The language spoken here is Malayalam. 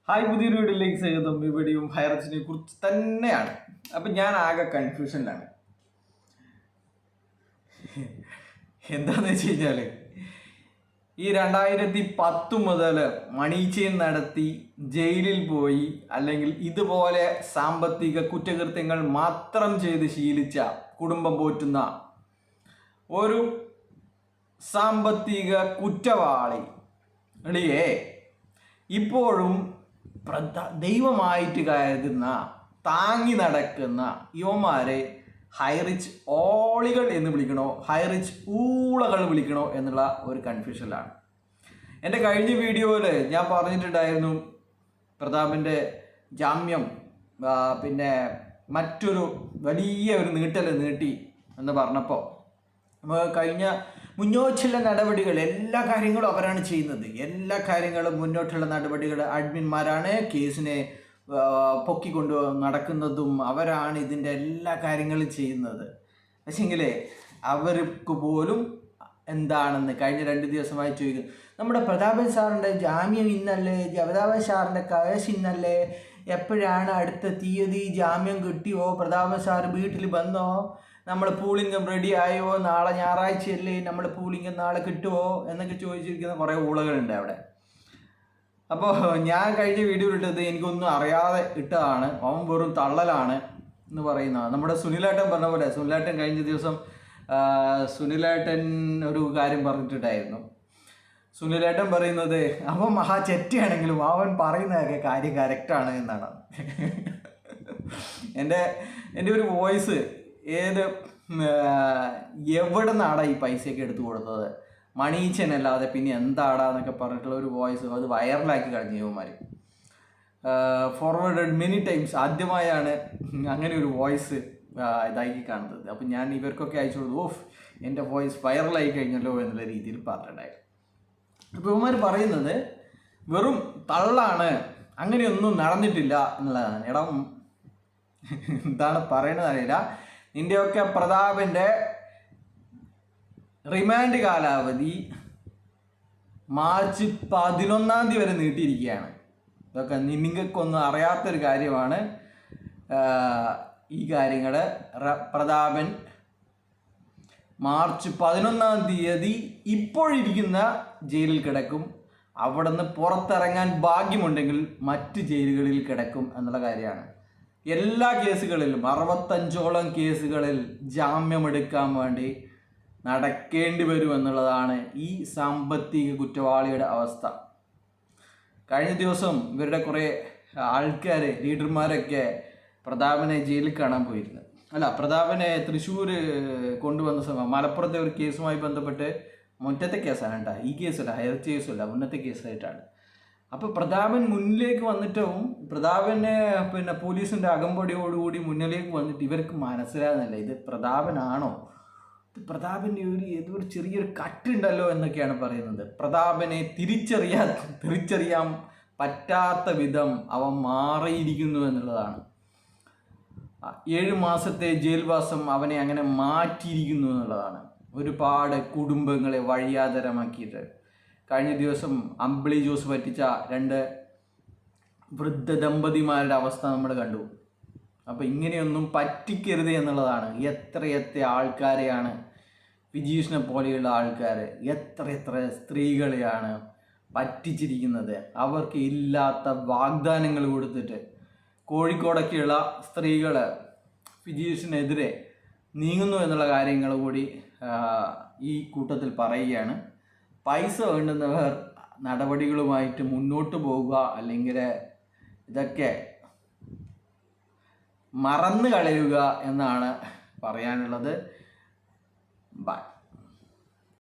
ഹായ്, പുതിയൊരു വീഡിയോയിലേക്ക് സ്വാഗതം. ഇവിടെയും ഹൈറച്ചിനെ കുറിച്ച് തന്നെയാണ്. അപ്പം ഞാൻ ആകെ കൺഫ്യൂഷനിലാണ്. എന്താണെന്ന് വെച്ച് കഴിഞ്ഞാൽ ഈ 2010 മുതൽ മണി ചെയിൻ നടത്തി ജയിലിൽ പോയി അല്ലെങ്കിൽ ഇതുപോലെ സാമ്പത്തിക കുറ്റകൃത്യങ്ങൾ മാത്രം ചെയ്ത് ശീലിച്ച കുടുംബം പോറ്റുന്ന ഒരു സാമ്പത്തിക കുറ്റവാളിയെ ഇപ്പോഴും ദൈവമായിട്ട് കരുതുന്ന താങ്ങി നടക്കുന്ന യുവമാരെ ഹൈറിച്ച് ഓളികൾ എന്ന് വിളിക്കണോ, ഹൈറിച്ച് ഊളകൾ വിളിക്കണോ എന്നുള്ള ഒരു കൺഫ്യൂഷനിലാണ്. എൻ്റെ കഴിഞ്ഞ വീഡിയോയിൽ ഞാൻ പറഞ്ഞിട്ടുണ്ടായിരുന്നു പ്രതാപിൻ്റെ ജാമ്യം പിന്നെ മറ്റൊരു വലിയ ഒരു നീട്ടി എന്ന് പറഞ്ഞപ്പോൾ കഴിഞ്ഞ മുന്നോട്ടുള്ള നടപടികൾ എല്ലാ കാര്യങ്ങളും അവരാണ് ചെയ്യുന്നത്. എല്ലാ കാര്യങ്ങളും മുന്നോട്ടുള്ള നടപടികൾ അഡ്മിന്മാരാണ്, കേസിനെ പൊക്കിക്കൊണ്ട് നടക്കുന്നതും അവരാണ്, ഇതിൻ്റെ എല്ലാ കാര്യങ്ങളും ചെയ്യുന്നത്. പക്ഷേങ്കിൽ അവർക്ക് പോലും എന്താണെന്ന് കഴിഞ്ഞ 2 ദിവസമായി ചോദിക്കുന്നു. നമ്മുടെ പ്രതാപൻ സാറിൻ്റെ ജാമ്യം ഇന്നല്ലേ, പ്രതാപൻ സാറിൻ്റെ കേസ് ഇന്നല്ലേ, എപ്പോഴാണ് അടുത്ത തീയതി, ജാമ്യം കിട്ടിയോ, പ്രതാപൻ സാർ വീട്ടിൽ വന്നോ, നമ്മൾ പൂളിംഗം റെഡി ആയോ, നാളെ ഞായറാഴ്ചയല്ലേ, നമ്മൾ പൂളിംഗം നാളെ കിട്ടുമോ എന്നൊക്കെ ചോദിച്ചിരിക്കുന്ന കുറേ ഊളകളുണ്ട് അവിടെ. അപ്പോൾ ഞാൻ കഴിഞ്ഞ വീഡിയോ ഇട്ടത് എനിക്കൊന്നും അറിയാതെ ഇട്ടതാണ്, അവൻ വെറും തള്ളലാണ് എന്ന് പറയുന്നതാണ്. നമ്മുടെ സുനിലേട്ടൻ പറഞ്ഞ പോലെ, സുനിലേട്ടൻ കഴിഞ്ഞ ദിവസം സുനിലേട്ടൻ ഒരു കാര്യം പറഞ്ഞിട്ടുണ്ടായിരുന്നു. സുനിലേട്ടൻ പറയുന്നത് അവൻ മഹാ ചെറ്റയാണെങ്കിലും അവൻ പറയുന്നതൊക്കെ കാര്യം കറക്റ്റാണ് എന്നാണ്. എൻ്റെ ഒരു വോയിസ് എവിടെ നിന്നാടാ ഈ പൈസയൊക്കെ എടുത്തു കൊടുത്തത്, മണീച്ചനല്ലാതെ പിന്നെ എന്താടാന്നൊക്കെ പറഞ്ഞിട്ടുള്ള ഒരു വോയിസ് അത് വൈറലാക്കി കഴിഞ്ഞ യുവന്മാർ. Forwarded many times. ആദ്യമായാണ് അങ്ങനെ ഒരു വോയിസ് ഇതാക്കി കാണുന്നത്. അപ്പം ഞാൻ ഇവർക്കൊക്കെ അയച്ചു കൊടുത്തു, ഓഫ് എൻ്റെ വോയിസ് വൈറലായി കഴിഞ്ഞല്ലോ എന്നുള്ള രീതിയിൽ പറഞ്ഞിട്ടുണ്ടായിരുന്നു. അപ്പോൾ ഇവന്മാർ പറയുന്നത് വെറും തള്ളാണ്, അങ്ങനെയൊന്നും നടന്നിട്ടില്ല എന്നുള്ളതാണ്. ഇടം എന്താണ് പറയണത് അറിയില്ല. നിൻ്റെയൊക്കെ പ്രതാപൻ്റെ റിമാൻഡ് കാലാവധി മാർച്ച് 11 വരെ നീട്ടിയിരിക്കുകയാണ്. ഇതൊക്കെ നിങ്ങൾക്കൊന്നും അറിയാത്തൊരു കാര്യമാണ്. ഈ കാര്യങ്ങൾ പ്രതാപൻ മാർച്ച് 11 ഇപ്പോഴിരിക്കുന്ന ജയിലിൽ കിടക്കും. അവിടെ നിന്ന് പുറത്തിറങ്ങാൻ ഭാഗ്യമുണ്ടെങ്കിൽ മറ്റ് ജയിലുകളിൽ കിടക്കും എന്നുള്ള കാര്യമാണ്. എല്ലാ കേസുകളിലും 65ഓളം കേസുകളിൽ ജാമ്യമെടുക്കാൻ വേണ്ടി നടക്കേണ്ടി വരും എന്നുള്ളതാണ് ഈ സാമ്പത്തിക കുറ്റവാളിയുടെ അവസ്ഥ. കഴിഞ്ഞ ദിവസം ഇവരുടെ കുറേ ആൾക്കാർ, ലീഡർമാരൊക്കെ പ്രതാപനെ ജയിലിൽ കാണാൻ പോയിരുന്നു. പ്രതാപനെ തൃശ്ശൂർ കൊണ്ടുവന്ന സമയം മലപ്പുറത്തെ ഒരു കേസുമായി ബന്ധപ്പെട്ട് മുന്നത്തെ കേസാണ് കേട്ടോ, ഈ കേസല്ല, ഹയർ കേസല്ല, മുന്നത്തെ കേസായിട്ടാണ്. അപ്പോൾ പ്രതാപൻ മുന്നിലേക്ക് വന്നിട്ടും പ്രതാപനെ പിന്നെ പോലീസിൻ്റെ അകമ്പടിയോടുകൂടി മുന്നിലേക്ക് വന്നിട്ട് ഇവർക്ക് മനസ്സിലാകുന്നില്ല ഇത് പ്രതാപനാണോ, ഇത് പ്രതാപൻ്റെ ഏതൊരു ചെറിയൊരു കട്ടുണ്ടല്ലോ എന്നൊക്കെയാണ് പറയുന്നത്. പ്രതാപനെ തിരിച്ചറിയാൻ പറ്റാത്ത വിധം അവൻ മാറിയിരിക്കുന്നു എന്നുള്ളതാണ്. 7 മാസത്തെ ജയിൽവാസം അവനെ അങ്ങനെ മാറ്റിയിരിക്കുന്നു എന്നുള്ളതാണ്. ഒരുപാട് കുടുംബങ്ങളെ വഴിയാതരമാക്കിയിട്ട് കഴിഞ്ഞ ദിവസം അമ്പിളി ജ്യൂസ് പറ്റിച്ച 2 വൃദ്ധ ദമ്പതിമാരുടെ അവസ്ഥ നമ്മൾ കണ്ടു. അപ്പോൾ ഇങ്ങനെയൊന്നും പറ്റിക്കരുത് എന്നുള്ളതാണ്. എത്ര ആൾക്കാരെയാണ്, വിജീഷിനെ പോലെയുള്ള ആൾക്കാർ എത്ര സ്ത്രീകളെയാണ് പറ്റിച്ചിരിക്കുന്നത്. അവർക്ക് ഇല്ലാത്ത വാഗ്ദാനങ്ങൾ കൊടുത്തിട്ട് കോഴിക്കോടൊക്കെയുള്ള സ്ത്രീകൾ വിജീഷിനെതിരെ നീങ്ങുന്നു എന്നുള്ള കാര്യങ്ങൾ കൂടി ഈ കൂട്ടത്തിൽ പറയുകയാണ്. പൈസ വേണ്ടുന്നവർ നടപടികളുമായിട്ട് മുന്നോട്ട് പോവുക, അല്ലെങ്കിൽ ഇതൊക്കെ മറന്നു കളയുക എന്നാണ് പറയാനുള്ളത്. ബൈ.